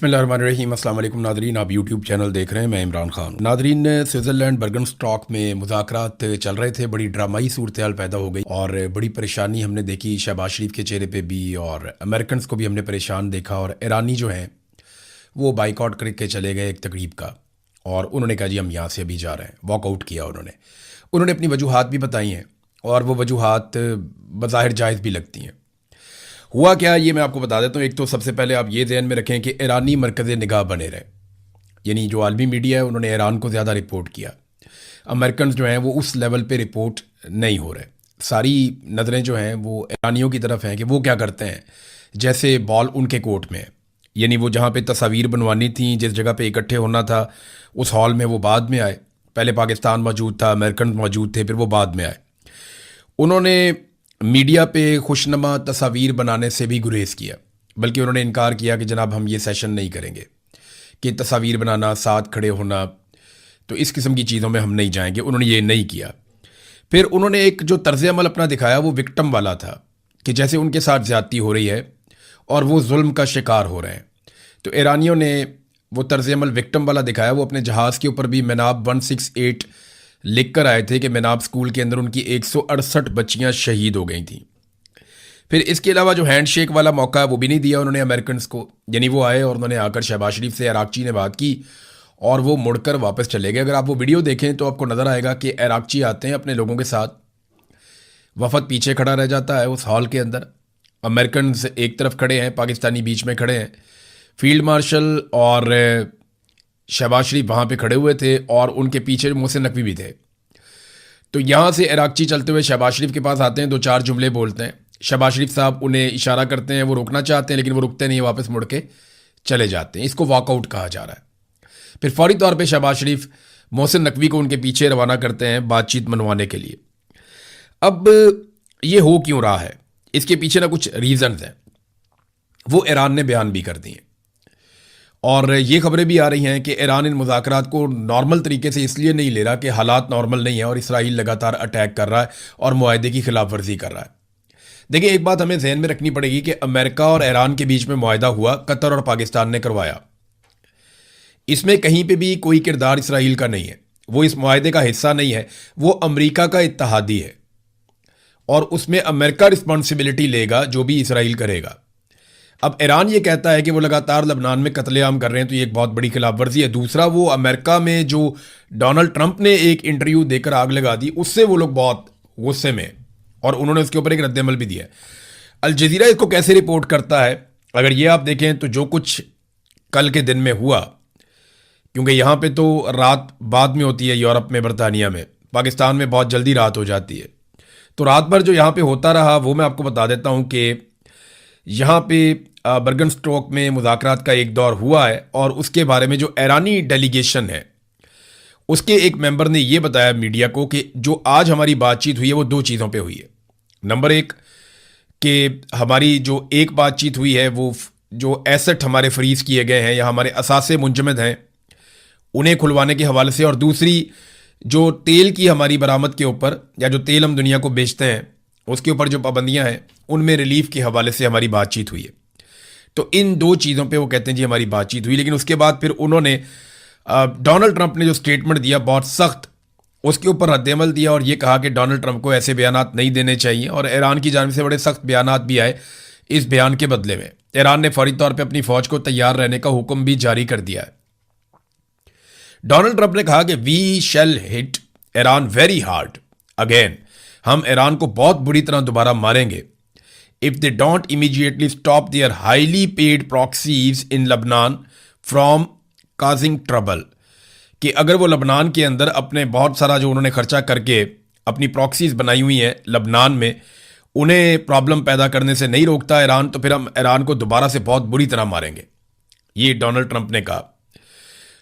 बिस्मिल्लाहिर्रहमानिर्रहीम। अस्सलाम वालेकुम नादरीन, आप यूट्यूब चैनल देख रहे हैं। मैं इमरान खान। नादरीन, स्विट्ज़रलैंड बर्गनस्टॉक में मुज़ाकरात चल रहे थे। बड़ी ड्रामाई सूरत हाल पैदा हो गई और बड़ी परेशानी हमने देखी शहबाज शरीफ के चेहरे पे भी, और अमेरिकन को भी हमने परेशान देखा। और ईरानी जो हैं वो बाइकआउट करके चले गए एक तकरीब का, और उन्होंने कहा जी हम यहाँ से अभी जा रहे हैं। वॉकआउट किया उन्होंने अपनी वजूहात भी बताई हैं, और वो वजूहात बज़ाहिर जायज़ भी लगती हैं। हुआ क्या, ये मैं आपको बता देता हूँ। एक तो सबसे पहले आप ये ध्यान में रखें कि ईरानी मरकज़ निगाह बने रहे, यानी जो आलमी मीडिया है उन्होंने ईरान को ज़्यादा रिपोर्ट किया। अमेरिकन जो हैं वो उस लेवल पे रिपोर्ट नहीं हो रहे। सारी नज़रें जो हैं वो ईरानियों की तरफ हैं कि वो क्या करते हैं, जैसे बॉल उनके कोर्ट में है। यानी वो जहाँ पे तस्वीर बनवानी थी, जिस जगह पे इकट्ठे होना था, उस हॉल में वो बाद में आए। पहले पाकिस्तान मौजूद था, अमेरिकन मौजूद थे, फिर वो बाद में आए। उन्होंने मीडिया पे खुशनुमा तस्वीर बनाने से भी गुरेज किया, बल्कि उन्होंने इनकार किया कि जनाब हम ये सेशन नहीं करेंगे, कि तस्वीर बनाना, साथ खड़े होना, तो इस किस्म की चीज़ों में हम नहीं जाएंगे। उन्होंने ये नहीं किया। फिर उन्होंने एक जो तर्ज अमल अपना दिखाया वो विक्टिम वाला था, कि जैसे उनके साथ ज़्यादती हो रही है और वो जुल्म का शिकार हो रहे हैं। तो ईरानियों ने वो तर्ज अमल विक्टिम वाला दिखाया। वो अपने जहाज़ के ऊपर भी मिनाब 168 लिख कर आए थे कि मिनाब स्कूल के अंदर उनकी 168 बच्चियां शहीद हो गई थी। फिर इसके अलावा जो हैंडशेक वाला मौका है वो भी नहीं दिया उन्होंने अमेरिकन को। यानी वो आए और उन्होंने आकर शहबाज शरीफ से इराकची ने बात की और वो मुड़कर वापस चले गए। अगर आप वो वीडियो देखें तो आपको नज़र आएगा कि इराकची आते हैं अपने लोगों के साथ, वफद पीछे खड़ा रह जाता है उस हॉल के अंदर, अमेरिकन एक तरफ खड़े हैं, पाकिस्तानी बीच में खड़े हैं, फील्ड मार्शल और शहबाज शरीफ वहाँ पे खड़े हुए थे, और उनके पीछे मोहसिन नकवी भी थे। तो यहाँ से इराकची चलते हुए शहबाज शरीफ के पास आते हैं, दो चार जुमले बोलते हैं। शहबाज शरीफ साहब उन्हें इशारा करते हैं, वो रोकना चाहते हैं लेकिन वो रुकते नहीं, वापस मुड़ के चले जाते हैं। इसको वॉकआउट कहा जा रहा है। फिर फौरी तौर पे शहबाज शरीफ मोहसिन नकवी को उनके पीछे रवाना करते हैं बातचीत मनवाने के लिए। अब ये हो क्यों रहा है, इसके पीछे ना कुछ रीजंस हैं, वो ईरान ने बयान भी कर दिए। और ये खबरें भी आ रही हैं कि ईरान इन मुज़ाकरात को नॉर्मल तरीके से इसलिए नहीं ले रहा कि हालात नॉर्मल नहीं है और इसराइल लगातार अटैक कर रहा है और मुआहदे की खिलाफ वर्जी कर रहा है। देखिए, एक बात हमें जहन में रखनी पड़ेगी कि अमेरिका और ईरान के बीच में मुआहदा हुआ, कतर और पाकिस्तान ने करवाया। इसमें कहीं पर भी कोई किरदार इसराइल का नहीं है, वो इस मुआहदे का हिस्सा नहीं है, वो अमरीका का इत्तहादी है, और उसमें अमेरिका रिस्पॉन्सिबिलिटी लेगा जो भी इसराइल करेगा। अब ईरान ये कहता है कि वो लगातार लबनान में कत्लेआम कर रहे हैं, तो ये एक बहुत बड़ी खिलाफ वर्जी है। दूसरा, वो अमेरिका में जो डोनाल्ड ट्रंप ने एक इंटरव्यू देकर आग लगा दी, उससे वो लोग बहुत गुस्से में, और उन्होंने उसके ऊपर एक रद्दमल भी दिया है। अल जज़ीरा इसको कैसे रिपोर्ट करता है, अगर ये आप देखें तो जो कुछ कल के दिन में हुआ, क्योंकि यहाँ पे तो रात बाद में होती है, यूरोप में, बरतानिया में, पाकिस्तान में बहुत जल्दी रात हो जाती है, तो रात भर जो यहाँ पे होता रहा वो मैं आपको बता देता हूँ कि यहाँ पे बर्गनस्टॉक में मुज़ाकरात का एक दौर हुआ है, और उसके बारे में जो ईरानी डेलीगेशन है उसके एक मेंबर ने ये बताया मीडिया को कि जो आज हमारी बातचीत हुई है वो दो चीज़ों पे हुई है। नंबर एक, कि हमारी जो एक बातचीत हुई है वो जो एसेट हमारे फ्रीज़ किए गए हैं या हमारे असासे मुंजमद हैं उन्हें खुलवाने के हवाले से, और दूसरी जो तेल की हमारी बरामद के ऊपर या जो तेल हम दुनिया को बेचते हैं उसके ऊपर जो पाबंदियां हैं उनमें रिलीफ के हवाले से हमारी बातचीत हुई है। तो इन दो चीज़ों पे वो कहते हैं जी हमारी बातचीत हुई। लेकिन उसके बाद फिर उन्होंने डोनाल्ड ट्रंप ने जो स्टेटमेंट दिया बहुत सख्त, उसके ऊपर रद्दमल दिया और ये कहा कि डोनाल्ड ट्रंप को ऐसे बयानात नहीं देने चाहिए, और ईरान की जानिब से बड़े सख्त बयानात भी आए। इस बयान के बदले में ईरान ने फौरी तौर पर अपनी फौज को तैयार रहने का हुक्म भी जारी कर दिया है। डोनाल्ड ट्रंप ने कहा कि we shall hit Iran very hard again, हम ईरान को बहुत बुरी तरह दोबारा मारेंगे, if they don't immediately stop their highly paid proxies in लबनान फ्रॉम काजिंग ट्रबल, कि अगर वो लबनान के अंदर अपने बहुत सारा जो उन्होंने खर्चा करके अपनी प्रॉक्सीज बनाई हुई हैं लबनान में, उन्हें प्रॉब्लम पैदा करने से नहीं रोकता ईरान, तो फिर हम ईरान को दोबारा से बहुत बुरी तरह मारेंगे, ये डोनाल्ड ट्रंप ने कहा।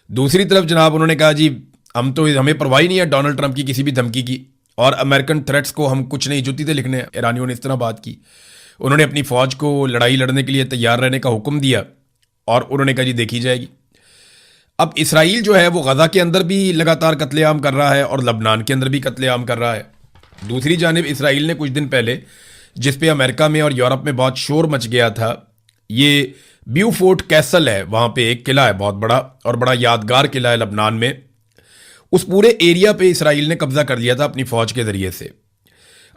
दूसरी तरफ जनाब उन्होंने कहा जी हम तो, हमें परवाही नहीं है डोनाल्ड ट्रंप की किसी भी धमकी की, और अमेरिकन थ्रेट्स को हम कुछ नहीं जुत्ती थे लिखने। ईरानियों ने इस तरह बात की। उन्होंने अपनी फ़ौज को लड़ाई लड़ने के लिए तैयार रहने का हुक्म दिया, और उन्होंने कहा जी देखी जाएगी। अब इसराइल जो है वो गज़ा के अंदर भी लगातार कत्लेआम कर रहा है और लबनान के अंदर भी कत्लेआम कर रहा है। दूसरी जानिब इसराइल ने कुछ दिन पहले, जिस पे अमेरिका में और यूरोप में बहुत शोर मच गया था, ये ब्यूफोर्ट कैसल है, वहां पे एक किला है बहुत बड़ा और बड़ा यादगार किला है लबनान में। उस पूरे एरिया पे इसराइल ने कब्जा कर लिया था अपनी फौज के जरिए से।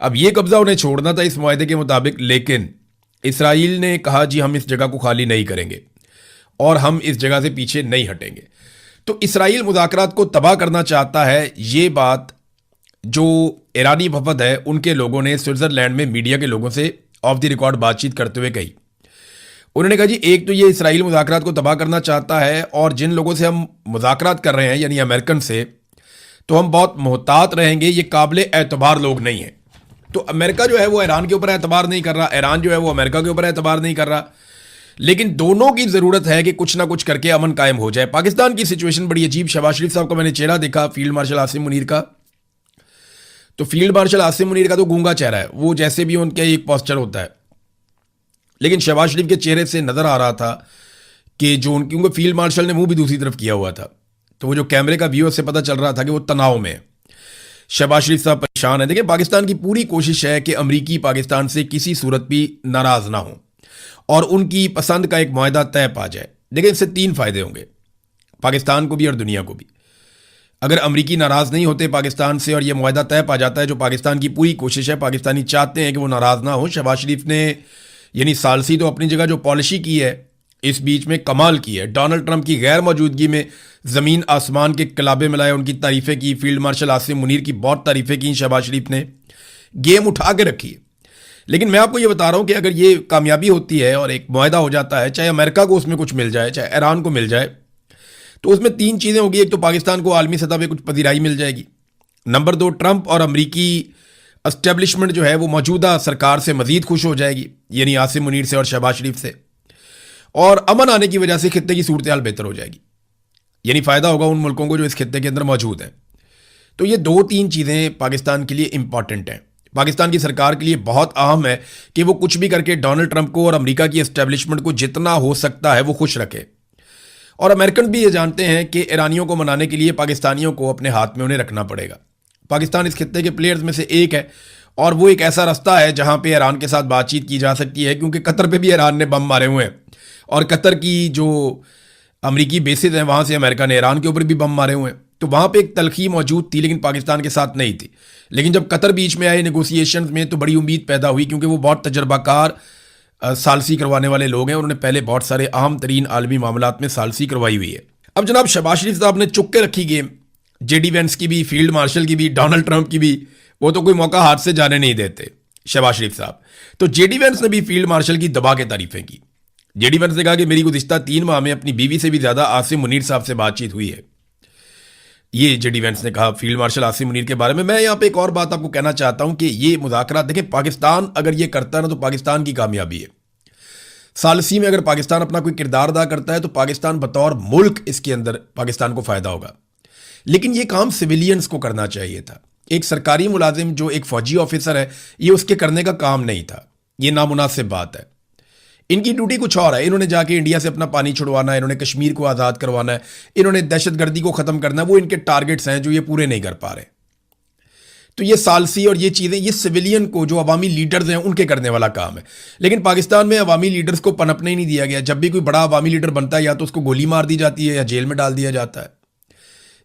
अब ये कब्जा उन्हें छोड़ना था इस मुआहदे के मुताबिक, लेकिन इसराइल ने कहा जी हम इस जगह को खाली नहीं करेंगे और हम इस जगह से पीछे नहीं हटेंगे। तो इसराइल मुज़ाकरात को तबाह करना चाहता है, ये बात जो ईरानी वफद है उनके लोगों ने स्विट्ज़रलैंड में मीडिया के लोगों से ऑफ द रिकॉर्ड बातचीत करते हुए कही। उन्होंने कहा जी एक तो ये इसराइल मुज़ाकरात को तबाह करना चाहता है और जिन लोगों से हम मुज़ाकरात कर रहे हैं यानी अमेरिकन से, तो हम बहुत मोहतात रहेंगे, ये काबिल एतबार लोग नहीं हैं। तो अमेरिका जो है वो ईरान के ऊपर एतबार नहीं कर रहा, ईरान जो है वो अमेरिका के ऊपर एतबार नहीं कर रहा, लेकिन दोनों की ज़रूरत है कि कुछ ना कुछ करके अमन कायम हो जाए। पाकिस्तान की सिचुएशन बड़ी अजीब। शहबाज शरीफ साहब का मैंने चेहरा देखा, फील्ड मार्शल आसिम मुनीर का, तो फील्ड मार्शल आसिम मुनीर का तो गूंगा चेहरा है, वो जैसे भी उनके एक पोस्चर होता है, लेकिन शहबाज शरीफ के चेहरे से नज़र आ रहा था कि जो उनके फील्ड मार्शल ने मुंह भी दूसरी तरफ किया हुआ था, तो वो जो कैमरे का व्यू, से पता चल रहा था कि वो तनाव में है। शहबाज शरीफ साहब परेशान है। देखिए पाकिस्तान की पूरी कोशिश है कि अमरीकी पाकिस्तान से किसी सूरत भी नाराज़ ना हो और उनकी पसंद का एक मुआहदा तय पा जाए। देखिए इससे 3 फ़ायदे होंगे पाकिस्तान को भी और दुनिया को भी। अगर अमरीकी नाराज़ नहीं होते पाकिस्तान से और ये मुआहदा तय पा जाता है, जो पाकिस्तान की पूरी कोशिश है, पाकिस्तानी चाहते हैं कि वो नाराज़ ना हो। शहबाज शरीफ ने यानी सालसी तो अपनी जगह जो पॉलिसी की है इस बीच में कमाल की है। डोनाल्ड ट्रंप की गैर मौजूदगी में ज़मीन आसमान के कलाबे मिलाए, उनकी तारीफ़ें की। फील्ड मार्शल आसिम मुनीर की बहुत तारीफ़ें की शहबाज शरीफ ने, गेम उठा के रखी है। लेकिन मैं आपको ये बता रहा हूँ कि अगर ये कामयाबी होती है और एक मुआहदा हो जाता है, चाहे अमेरिका को उसमें कुछ मिल जाए, चाहे ईरान को मिल जाए, तो उसमें 3 चीज़ें होगी। एक तो पाकिस्तान को आलमी सतह पर कुछ पजीराई मिल जाएगी। नंबर 2, ट्रंप और अमरीकी एस्टेब्लिशमेंट जो है वो मौजूदा सरकार से मजीद खुश हो जाएगी, यानी आसिम मुनीर से और शहबाज शरीफ से, और अमन आने की वजह से खित्ते की सूरत हाल बेहतर हो जाएगी, यानी फ़ायदा होगा उन मुल्कों को जो इस खित्ते के अंदर मौजूद हैं। तो ये 2-3 चीज़ें पाकिस्तान के लिए इंपॉर्टेंट हैं। पाकिस्तान की सरकार के लिए बहुत अहम है कि वो कुछ भी करके डोनाल्ड ट्रंप को और अमेरिका की एस्टेब्लिशमेंट को जितना हो सकता है वो खुश रखे। और अमेरिकन भी ये जानते हैं कि ईरानियों को मनाने के लिए पाकिस्तानियों को अपने हाथ में उन्हें रखना पड़ेगा। पाकिस्तान इस खित्ते के प्लेयर्स में से एक है और वो एक ऐसा रास्ता है जहाँ पे ईरान के साथ बातचीत की जा सकती है, क्योंकि कतर पे भी ईरान ने बम मारे हुए हैं और कतर की जो अमरीकी बेसिस हैं वहाँ से अमेरिका ने ईरान के ऊपर भी बम मारे हुए हैं। तो वहाँ पे एक तलखी मौजूद थी, लेकिन पाकिस्तान के साथ नहीं थी। लेकिन जब कतर बीच में आए नेगोशिएशंस में तो बड़ी उम्मीद पैदा हुई, क्योंकि वो बहुत तजर्बाकार सालसी करवाने वाले लोग हैं। उन्होंने पहले बहुत सारे अहम तरीन आलमी मामलात में सालसी करवाई हुई है। अब जनाब शहबाज शरीफ साहब ने चुप के रखी गेम, जेडी वेंस की भी, फील्ड मार्शल की भी, डोनाल्ड ट्रंप की भी, वो तो कोई मौका हाथ से जाने नहीं देते शहबाज शरीफ साहब। तो जेडी वेंस ने भी फील्ड मार्शल की दबा के तारीफें की। जेडी वेंस ने कहा कि मेरी गुज़िश्ता 3 माह में अपनी बीवी से भी ज़्यादा आसिम मुनीर साहब से बातचीत हुई है। ये जेडी वेंस ने कहा फील्ड मार्शल आसिम मुनीर के बारे में। मैं यहाँ पे एक और बात आपको कहना चाहता हूँ कि ये मुज़ाकरात देखें, पाकिस्तान अगर ये करता है ना तो पाकिस्तान की कामयाबी है। सालसी में अगर पाकिस्तान अपना कोई किरदार अदा करता है तो पाकिस्तान बतौर मुल्क इसके अंदर पाकिस्तान को फ़ायदा होगा। लेकिन ये काम सिविलियंस को करना चाहिए था। एक सरकारी मुलाजिम जो एक फ़ौजी ऑफिसर है, ये उसके करने का काम नहीं था। ये नामुनासिब बात है। इनकी ड्यूटी कुछ और है। इन्होंने जाके इंडिया से अपना पानी छुड़वाना है, इन्होंने कश्मीर को आज़ाद करवाना है, इन्होंने दहशतगर्दी को ख़त्म करना है। वो इनके टारगेट्स हैं जो ये पूरे नहीं कर पा रहे। तो ये सालसी और ये चीज़ें ये सिविलियन को, जो अवामी लीडर्स हैं, उनके करने वाला काम है। लेकिन पाकिस्तान में अवामी लीडर्स को पनपने ही नहीं दिया गया। जब भी कोई बड़ा अवामी लीडर बनता है या तो उसको गोली मार दी जाती है या जेल में डाल दिया जाता है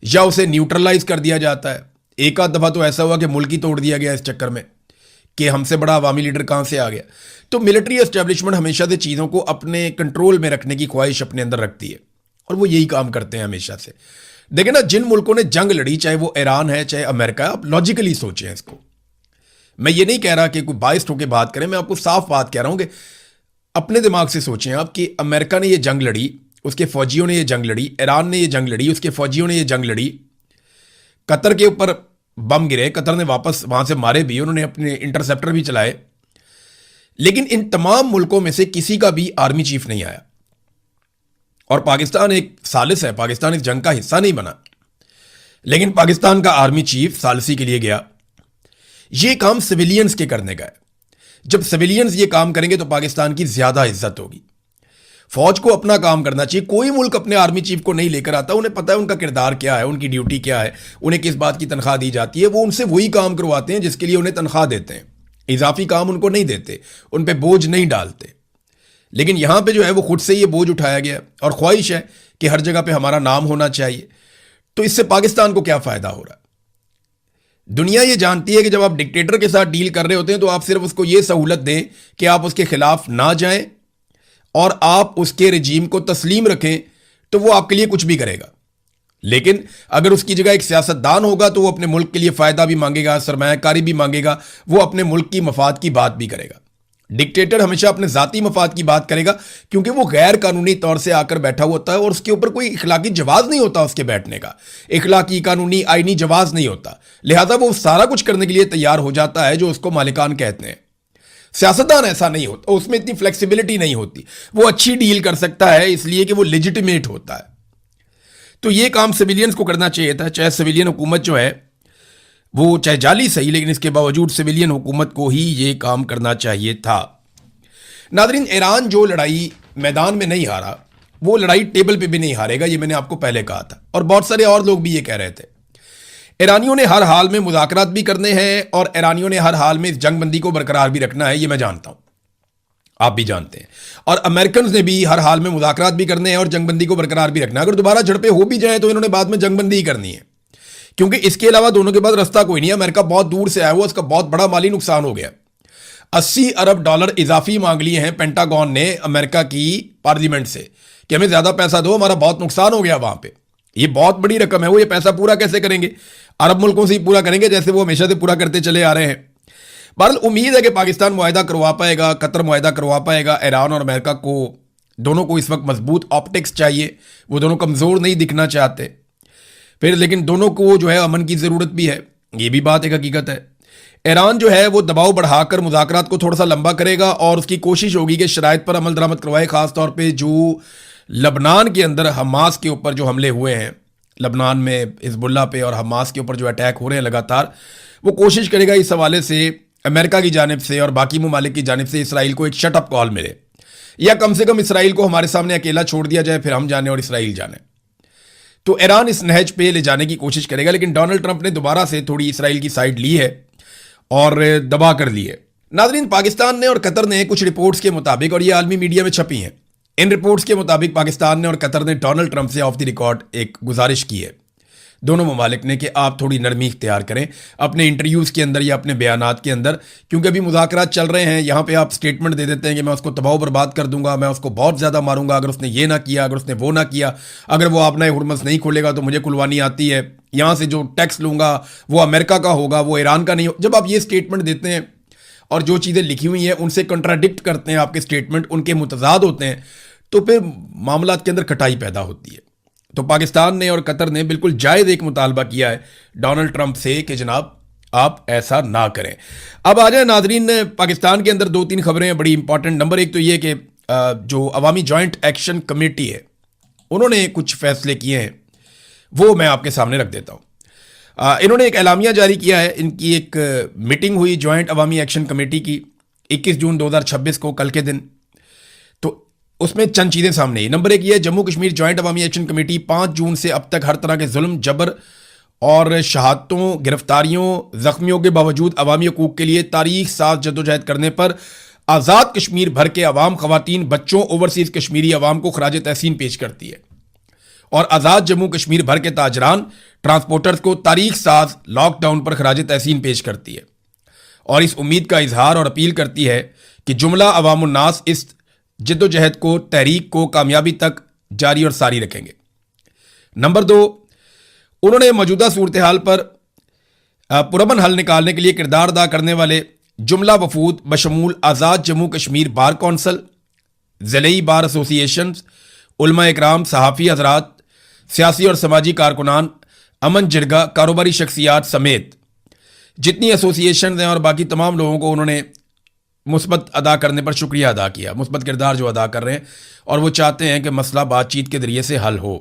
या उसे न्यूट्रलाइज कर दिया जाता है। एक आध दफ़ा तो ऐसा हुआ कि मुल्क ही तोड़ दिया गया इस चक्कर में कि हमसे बड़ा अवामी लीडर कहाँ से आ गया। तो मिलिट्री एस्टेब्लिशमेंट हमेशा से चीज़ों को अपने कंट्रोल में रखने की ख्वाहिश अपने अंदर रखती है और वो यही काम करते हैं हमेशा से। देखें ना, जिन मुल्कों ने जंग लड़ी, चाहे वो ईरान है चाहे अमेरिका है, आप लॉजिकली सोचें इसको। मैं ये नहीं कह रहा कि कोई बाइस्ड होकर बात करें, मैं आपको साफ बात कह रहा हूँ कि अपने दिमाग से सोचें आप कि अमेरिका ने ये जंग लड़ी, उसके फौजियों ने ये जंग लड़ी, ईरान ने ये जंग लड़ी, उसके फौजियों ने ये जंग लड़ी, कतर के ऊपर बम गिरे, कतर ने वापस वहाँ से मारे भी, उन्होंने अपने इंटरसेप्टर भी चलाए, लेकिन इन तमाम मुल्कों में से किसी का भी आर्मी चीफ नहीं आया। और पाकिस्तान एक सालिस है, पाकिस्तान इस जंग का हिस्सा नहीं बना, लेकिन पाकिस्तान का आर्मी चीफ सालिसी के लिए गया। ये काम सिविलियंस के करने का है। जब सिविलियंस ये काम करेंगे तो पाकिस्तान की ज़्यादा इज्जत होगी। फौज को अपना काम करना चाहिए। कोई मुल्क अपने आर्मी चीफ को नहीं लेकर आता, उन्हें पता है उनका किरदार क्या है, उनकी ड्यूटी क्या है, उन्हें किस बात की तनख्वाह दी जाती है। वो उनसे वही काम करवाते हैं जिसके लिए उन्हें तनख्वाह देते हैं, इजाफी काम उनको नहीं देते, उन पर बोझ नहीं डालते। लेकिन यहां पे जो है वो खुद से ये बोझ उठाया गया और ख्वाहिश है कि हर जगह पे हमारा नाम होना चाहिए। तो इससे पाकिस्तान को क्या फायदा हो रहा है? दुनिया ये जानती है कि जब आप डिक्टेटर के साथ डील कर रहे होते हैं तो आप सिर्फ उसको ये सहूलत दें कि आप उसके खिलाफ ना जाएं और आप उसके रजीम को तस्लीम रखें, तो वो आपके लिए कुछ भी करेगा। लेकिन अगर उसकी जगह एक सियासतदान होगा तो वो अपने मुल्क के लिए फायदा भी मांगेगा, सरमायाकारी भी मांगेगा, वो अपने मुल्क की मफाद की बात भी करेगा। डिक्टेटर हमेशा अपने जाती मफाद की बात करेगा क्योंकि वो गैर कानूनी तौर से आकर बैठा होता है और उसके ऊपर कोई इखलाकी जवाज नहीं होता, उसके बैठने का इखलाकी कानूनी आईनी जवाज नहीं होता। लिहाजा वो सारा कुछ करने के लिए तैयार हो जाता है जो उसको मालिकान कहते हैं। सियासतदान ऐसा नहीं होता, उसमें इतनी फ्लेक्सिबिलिटी नहीं होती। वो अच्छी डील कर सकता है इसलिए कि वो लेजिटिमेट होता है। तो ये काम सिविलियंस को करना चाहिए था, चाहे सिविलियन हुकूमत जो है वो चाहे जाली सही, लेकिन इसके बावजूद सिविलियन हुकूमत को ही ये काम करना चाहिए था। नादरीन, ईरान जो लड़ाई मैदान में नहीं हारा वो लड़ाई टेबल पे भी नहीं हारेगा, ये मैंने आपको पहले कहा था और बहुत सारे और लोग भी ये कह रहे थे। ईरानियों ने हर हाल में मुज़ाकरात भी करने हैं और ईरानियों ने हर हाल में इस जंगबंदी को बरकरार भी रखना है, ये मैं जानता हूं, आप भी जानते हैं। और अमेरिकन ने भी हर हाल में मुज़ाकरात भी करने हैं और जंगबंदी को बरकरार भी रखना है। अगर दोबारा झड़पें हो भी जाए तो इन्होंने बाद में जंगबंदी ही करनी है, क्योंकि इसके अलावा दोनों के पास रास्ता कोई नहीं है। अमेरिका बहुत दूर से आया हुआ, उसका बहुत बड़ा माली नुकसान हो गया। $80 अरब इजाफी मांग लिए हैं पेंटागन ने अमेरिका की पार्लियामेंट से कि हमें ज्यादा पैसा दो, हमारा बहुत नुकसान हो गया वहां पे। ये बहुत बड़ी रकम है, वो ये पैसा पूरा कैसे करेंगे? अरब मुल्कों से ही पूरा करेंगे जैसे वो हमेशा से पूरा करते चले आ रहे हैं। बहरहाल उम्मीद है कि पाकिस्तान मुआहदा करवा पाएगा, कतर मुआहदा करवा पाएगा। ईरान और अमेरिका को दोनों को इस वक्त मजबूत ऑप्टिक्स चाहिए, वो दोनों कमजोर नहीं दिखना चाहते। फिर लेकिन दोनों को जो है अमन की जरूरत भी है, ये भी बात एक हकीकत है। ईरान जो है वो दबाव बढ़ाकर मुज़ाकरात को थोड़ा सा लंबा करेगा और उसकी कोशिश होगी कि शराइत पर अमल दरामद करवाए, खासतौर पे जो लबनान के अंदर हमास के ऊपर जो हमले हुए हैं, लबनान में हिजबुल्लाह पे और हमास के ऊपर जो अटैक हो रहे हैं लगातार, वो कोशिश करेगा इस हवाले से अमेरिका की जानिब से और बाकी ममालिक की जानिब से इसराइल को एक शटअप कॉल मिले, या कम से कम इसराइल को हमारे सामने अकेला छोड़ दिया जाए, फिर हम जाने और इसराइल जाने। तो ईरान इस नहज पे ले जाने की कोशिश करेगा, लेकिन डोनाल्ड ट्रंप ने दोबारा से थोड़ी इसराइल की साइड ली है और दबा कर ली है। नाज़रीन, पाकिस्तान ने और कतर ने कुछ रिपोर्ट्स के मुताबिक, और ये आलमी मीडिया में छपी हैं, इन रिपोर्ट्स के मुताबिक पाकिस्तान ने और कतर ने डोनाल्ड ट्रंप से ऑफ द रिकॉर्ड एक गुजारिश की है, दोनों ममालिक ने, कि आप थोड़ी नरमी इख्तियार करें अपने इंटरव्यूज़ के अंदर या अपने बयानात के अंदर, क्योंकि अभी मुज़ाकरात चल रहे हैं। यहाँ पे आप स्टेटमेंट दे देते हैं कि मैं उसको तबाह बर्बाद कर दूंगा, मैं उसको बहुत ज़्यादा मारूंगा अगर उसने ये ना किया, अगर उसने वो ना किया, अगर वो आपने हुरमस नहीं खोलेगा तो मुझे कुलवानी आती है, यहाँ से जो टैक्स लूंगा वो अमेरिका का होगा, वो ईरान का नहीं हो। जब आप ये स्टेटमेंट देते हैं और जो चीज़ें लिखी हुई हैं उनसे कंट्राडिक्ट करते हैं, आपके स्टेटमेंट उनके मुतजाद होते हैं, तो फिर मामलात के अंदर कटाई पैदा होती है। तो पाकिस्तान ने और कतर ने बिल्कुल जायज़ एक मुतालबा किया है डोनाल्ड ट्रंप से कि जनाब आप ऐसा ना करें। अब आ जाए नाजरीन, पाकिस्तान के अंदर 2-3 खबरें हैं बड़ी इंपॉर्टेंट। नंबर एक तो ये कि जो अवामी जॉइंट एक्शन कमेटी है उन्होंने कुछ फैसले किए हैं, वो मैं आपके सामने रख देता हूँ। इन्होंने एक एलामिया जारी किया है। इनकी एक मीटिंग हुई जॉइंट अवामी एक्शन कमेटी की 21 जून 2026 को, कल के दिन। तो उसमें चंद चीज़ें सामने आई। नंबर एक ये, जम्मू कश्मीर जॉइंट अवामी एक्शन कमेटी 5 जून से अब तक हर तरह के जुल्म, जबर और शहादतों, गिरफ्तारियों, जख्मियों के बावजूद अवामी हकूक़ के लिए तारीख साथ जद्दोजहद करने पर आज़ाद कश्मीर भर के अवाम, ख़वातीन, बच्चों, ओवरसीज़ कश्मीरी अवाम को खराज तहसीन पेश करती है और आज़ाद जम्मू कश्मीर भर के ताजरान, ट्रांसपोर्टर्स को तारीख साथ लॉकडाउन पर खराज तहसीन पेश करती है और इस उम्मीद का इजहार और अपील करती है कि जुमला अवामुन्नास इस जद्दोजहद को, तहरीक को कामयाबी तक जारी और सारी रखेंगे। नंबर 2, उन्होंने मौजूदा सूरत हाल पर पुरअमन हल निकालने के लिए किरदार अदा करने वाले जुमला वफूद बशमूल आज़ाद जम्मू कश्मीर बार कौंसल, ज़िलई बार एसोसिएशन, उलमा इकराम, सहाफ़ी हजरात, सियासी और समाजी कारकुनान, अमन जिरगा, कारोबारी शख्सियात समेत जितनी एसोसिएशन हैं और बाकी तमाम लोगों को उन्होंने मुस्बत अदा करने पर शुक्रिया अदा किया, मुस्बत किरदार जो अदा कर रहे हैं, और वो चाहते हैं कि मसला बातचीत के जरिए से हल हो।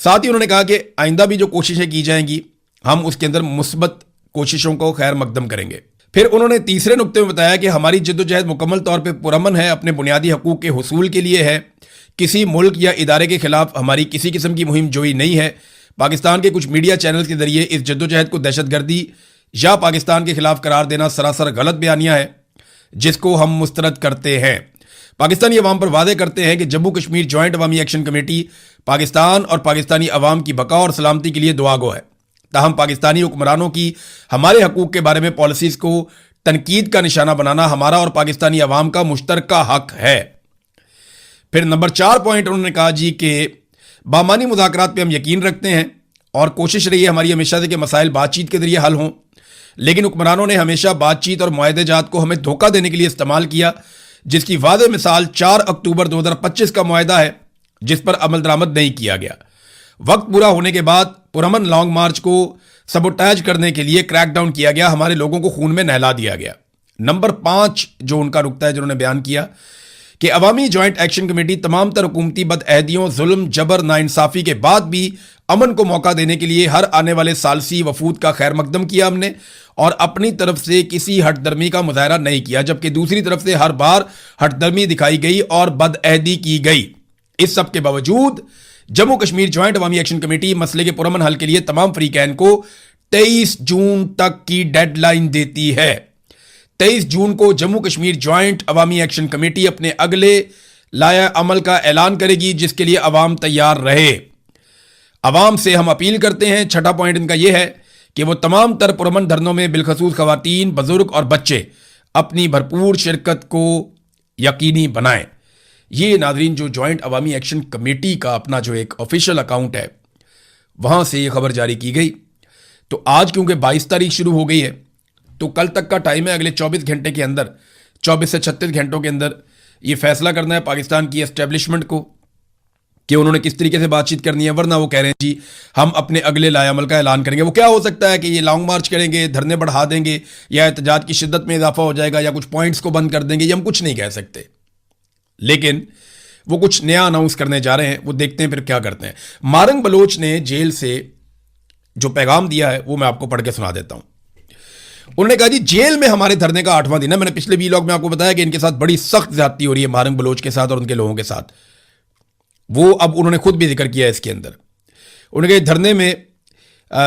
साथ ही उन्होंने कहा कि आइंदा भी जो कोशिशें की जाएंगी हम उसके अंदर मुस्बत कोशिशों को खैर मकदम करेंगे। फिर उन्होंने तीसरे नुक्ते में बताया कि हमारी जद्दोजहद मुकम्मल तौर पर पुरअमन है, अपने बुनियादी हकूक़ के हुसूल के लिए है, किसी मुल्क या इदारे के खिलाफ हमारी किसी किस्म की मुहिम जोई नहीं है। पाकिस्तान के कुछ मीडिया चैनल के जरिए इस जद्दोजहद को दहशतगर्दी या पाकिस्तान के खिलाफ करार देना सरासर गलत बयानिया है जिसको हम मुस्तरद करते हैं। पाकिस्तानी अवाम पर वादे करते हैं कि जम्मू कश्मीर जॉइंट अवामी एक्शन कमेटी पाकिस्तान और पाकिस्तानी अवाम की बका और सलामती के लिए दुआगो है। ताहम पाकिस्तानी हुक्मरानों की हमारे हकूक के बारे में पॉलिसीज को तनकीद का निशाना बनाना हमारा और पाकिस्तानी अवाम का मुश्तरका हक है। फिर नंबर 4 पॉइंट उन्होंने कहा जी कि बामानी मुज़ाकरात पे हम यकीन रखते हैं और कोशिश रही है हमारी हमेशा से कि मसाइल बातचीत के जरिए हल हों, लेकिन हुक्मरानों ने हमेशा बातचीत और मुआहदेजात को हमें धोखा देने के लिए इस्तेमाल किया, जिसकी वाज़ेह मिसाल 4 अक्टूबर 2025 का मुआहदा है जिस पर अमल दरामद नहीं किया गया। वक्त पूरा होने के बाद पुरअमन लॉन्ग मार्च को सबोटाज करने के लिए क्रैकडाउन किया गया, हमारे लोगों को खून में नहला दिया गया। नंबर 5 जो उनका नुक्ता है जिन्होंने बयान किया कि अवामी जॉइंट एक्शन कमेटी तमाम तर हुकूमती बदअहदियों, जुल्म, जबर, नाइंसाफी के बाद भी अमन को मौका देने के लिए हर आने वाले सालसी वफूद का खैर मकदम किया हमने और अपनी तरफ से किसी हटदर्मी का मुजाहरा नहीं किया, जबकि दूसरी तरफ से हर बार हटदर्मी दिखाई गई और बदअहदी की गई। इस सब के बावजूद जम्मू कश्मीर जॉइंट अवामी एक्शन कमेटी मसले के पुरअमन हल के लिए तमाम फरीकैन को 23 जून तक की डेडलाइन देती है। 23 जून को जम्मू कश्मीर जॉइंट अवामी एक्शन कमेटी अपने अगले लाया अमल का ऐलान करेगी, जिसके लिए अवाम तैयार रहे। अवाम से हम अपील करते हैं, 6ठा पॉइंट इनका यह है कि वो तमाम तर पुरअमन धरनों में बिलखसूस खवातीन, बुजुर्ग और बच्चे अपनी भरपूर शिरकत को यकीनी बनाएं। ये नाजरीन जो जॉइंट अवामी एक्शन कमेटी का अपना जो एक ऑफिशियल अकाउंट है वहां से ये खबर जारी की गई। तो आज क्योंकि 22 तारीख शुरू हो गई है तो कल तक का टाइम है, अगले 24 घंटे के अंदर, 24 से 36 घंटों के अंदर ये फैसला करना है पाकिस्तान की एस्टेब्लिशमेंट को कि उन्होंने किस तरीके से बातचीत करनी है, वरना वो कह रहे हैं जी हम अपने अगले लायामल का ऐलान करेंगे। वो क्या हो सकता है कि ये लॉन्ग मार्च करेंगे, धरने बढ़ा देंगे या एहतजाज की शिद्दत में इजाफा हो जाएगा या कुछ पॉइंट्स को बंद कर देंगे, ये हम कुछ नहीं कह सकते, लेकिन वो कुछ नया अनाउंस करने जा रहे हैं, वो देखते हैं फिर क्या करते हैं। मारंग बलोच ने जेल से जो पैगाम दिया है वो मैं आपको पढ़ के सुना देता हूं। उन्होंने कहा जी जेल में हमारे धरने का 8वां दिन है। मैंने पिछले वीलॉग में आपको बताया कि इनके साथ बड़ी सख्त ज्यादती हो रही है मारंग बलोच के साथ और उनके लोगों के साथ, वो अब उन्होंने खुद भी जिक्र किया है इसके अंदर। उन्होंने कहा धरने में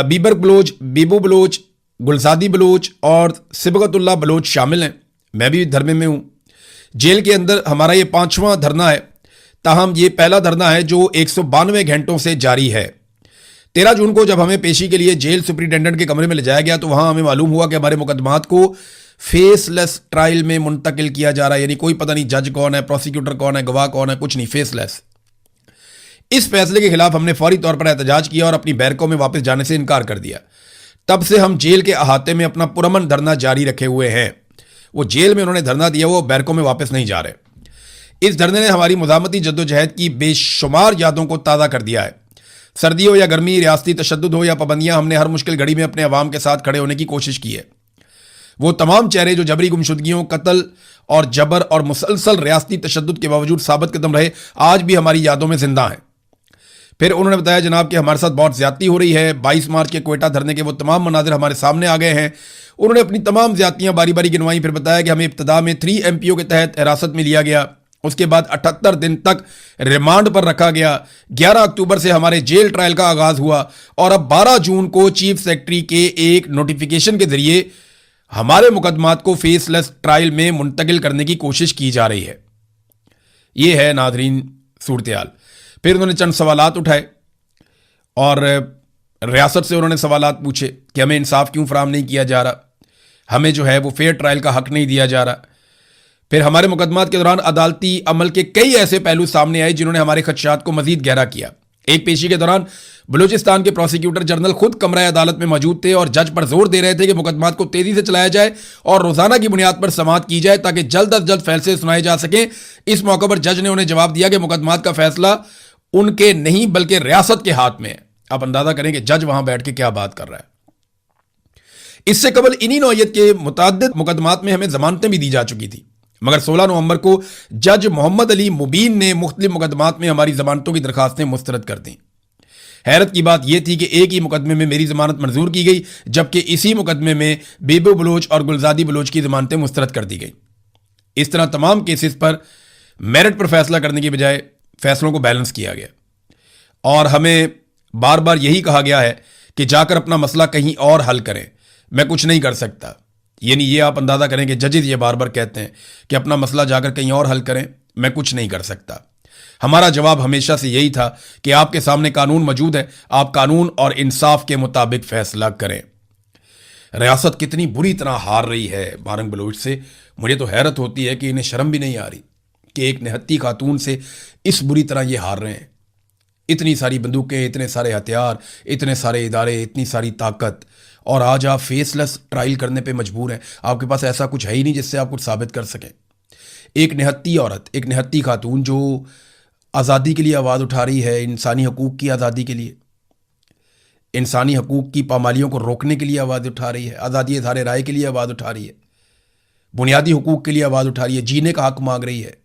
बीबर बलोच, बीबू बलोच, गुलजादी बलोच और सिबगतुल्ला बलोच शामिल हैं। मैं भी धरने में हूं। जेल के अंदर हमारा ये 5वां धरना है, ताहम ये पहला धरना है जो 192 घंटों से जारी है। 13 जून को जब हमें पेशी के लिए जेल सुपरिटेंडेंट के कमरे में ले जाया गया तो वहां हमें मालूम हुआ कि हमारे मुकदमात को फेसलेस ट्रायल में मुंतकिल किया जा रहा है, यानी कोई पता नहीं जज कौन है, प्रोसिक्यूटर कौन है, गवाह कौन है, कुछ नहीं, फेसलेस। इस फैसले के खिलाफ हमने फौरी तौर पर एहतजाज किया और अपनी बैरकों में वापस जाने से इनकार कर दिया। तब से हम जेल के अहाते में अपना पुरअमन धरना जारी रखे हुए हैं। वो जेल में उन्होंने धरना दिया, वो बैरकों में वापस नहीं जा रहे। इस धरने ने हमारी मुज़ामती जद्दोजहद की बेशुमार यादों को ताज़ा कर दिया है। सर्दी हो या गर्मी, रियासती तशद्दुद हो या पाबंदियां, हमने हर मुश्किल घड़ी में अपने अवाम के साथ खड़े होने की कोशिश की है। वो तमाम चेहरे जो जबरी गुमशुदगियों, कत्ल और जबर और मुसलसल रियासती तशद्दुद के बावजूद साबित कदम रहे, आज भी हमारी यादों में जिंदा हैं। फिर उन्होंने बताया जनाब कि हमारे साथ बहुत ज्यादती हो रही है। 22 मार्च के कोयटा धरने के वो तमाम मनाजिर हमारे सामने आ गए हैं। उन्होंने अपनी तमाम ज्यादतियां बारी बारी गिनवाई। फिर बताया कि हमें इब्तदा में 3 MPO के तहत हिरासत में लिया गया, उसके बाद 78 दिन तक रिमांड पर रखा गया। 11 अक्टूबर से हमारे जेल ट्रायल का आगाज हुआ और अब 12 जून को चीफ सेक्रेटरी के एक नोटिफिकेशन के जरिए हमारे मुकदमात को फेसलेस ट्रायल में मुंतकिल करने की कोशिश की जा रही है। यह है नाजरीन सूरत-ए-हाल। फिर उन्होंने चंद सवालात उठाए और रियासत से उन्होंने सवालात पूछे कि हमें इंसाफ क्यों फराहम नहीं किया जा रहा, हमें जो है वो फेयर ट्रायल का हक नहीं दिया जा रहा। फिर हमारे मुकदमात के दौरान अदालती अमल के कई ऐसे पहलू सामने आए जिन्होंने हमारे खदशात को मजीद गहरा किया। एक पेशी के दौरान बलूचिस्तान के प्रोसिक्यूटर जनरल खुद कमरा अदालत में मौजूद थे और जज पर जोर दे रहे थे कि मुकदमात को तेजी से चलाया जाए और रोजाना की बुनियाद पर समाअत की जाए ताकि जल्द अज जल्द फैसले सुनाए जा सकें। इस मौके पर जज ने उन्हें जवाब दिया कि मुकदमात का फैसला उनके नहीं बल्कि रियासत के हाथ में है। आप अंदाजा करें कि जज वहां बैठ के क्या बात कर रहा है। इससे कबल इन्हीं नौयत के मुतअद्दिद मुकदमात में हमें जमानतें भी दी जा चुकी थी, मगर 16 नवंबर को जज मोहम्मद अली मुबीन ने मुख्तलिफ मुकदमात में हमारी जमानतों की दरखास्तें मुस्तरद कर दी। हैरत की बात यह थी कि एक ही मुकदमे में मेरी जमानत मंजूर की गई, जबकि इसी मुकदमे में बेबू बलोच और गुलजादी बलोच की जमानतें मुस्तरद कर दी गई। इस तरह तमाम केसेस पर मेरिट पर फैसला करने की बजाय फैसलों को बैलेंस किया गया और हमें बार बार यही कहा गया है कि जाकर अपना मसला कहीं और हल करें, मैं कुछ नहीं कर सकता। यानी ये आप अंदाजा करें कि जजेस ये बार बार कहते हैं कि अपना मसला जाकर कहीं और हल करें, मैं कुछ नहीं कर सकता। हमारा जवाब हमेशा से यही था कि आपके सामने कानून मौजूद है, आप कानून और इंसाफ के मुताबिक फैसला करें। रियासत कितनी बुरी तरह हार रही है बारंग बलोच से। मुझे तो हैरत होती है कि इन्हें शर्म भी नहीं आ रही कि एक निहत्ती खातून से इस बुरी तरह ये हार रहे हैं। इतनी सारी बंदूकें, इतने सारे हथियार, इतने सारे इदारे, इतनी सारी ताकत, और आज आप फेसलेस ट्रायल करने पे मजबूर हैं। आपके पास ऐसा कुछ है ही नहीं जिससे आप कुछ साबित कर सकें। एक निहत्ती औरत, एक निहत्ती खातून जो आज़ादी के लिए आवाज़ उठा रही है, इंसानी हकूक़ की आज़ादी के लिए, इंसानी हकूक़ की पामालियों को रोकने के लिए आवाज़ उठा रही है, आज़ादी इज़हार राय के लिए आवाज़ उठा रही है, बुनियादी हकूक़ के लिए आवाज़ उठा रही है, जीने का हक मांग रही है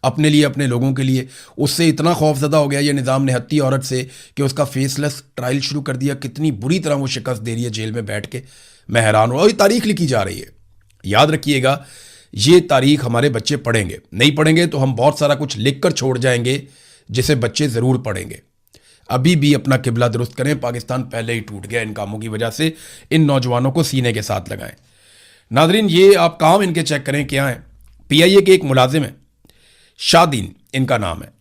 अपने लिए, अपने लोगों के लिए। उससे इतना खौफज़दा हो गया ये निज़ाम निहत्ती औरत से कि उसका फेसलेस ट्रायल शुरू कर दिया। कितनी बुरी तरह वो शिकस्त दे रही है जेल में बैठ के, मैं हैरान हूँ। और ये तारीख लिखी जा रही है, याद रखिएगा, ये तारीख हमारे बच्चे पढ़ेंगे। नहीं पढ़ेंगे तो हम बहुत सारा कुछ लिख कर छोड़ जाएंगे जिसे बच्चे ज़रूर पढ़ेंगे। अभी भी अपना किबला दुरुस्त करें, पाकिस्तान पहले ही टूट गया इन कामों की वजह से। इन नौजवानों को सीने के साथ लगाएं। नाजरीन, ये आप काम इनके चेक करें क्या है। PIA के एक मुलाजिम है, शादीन इनका नाम है।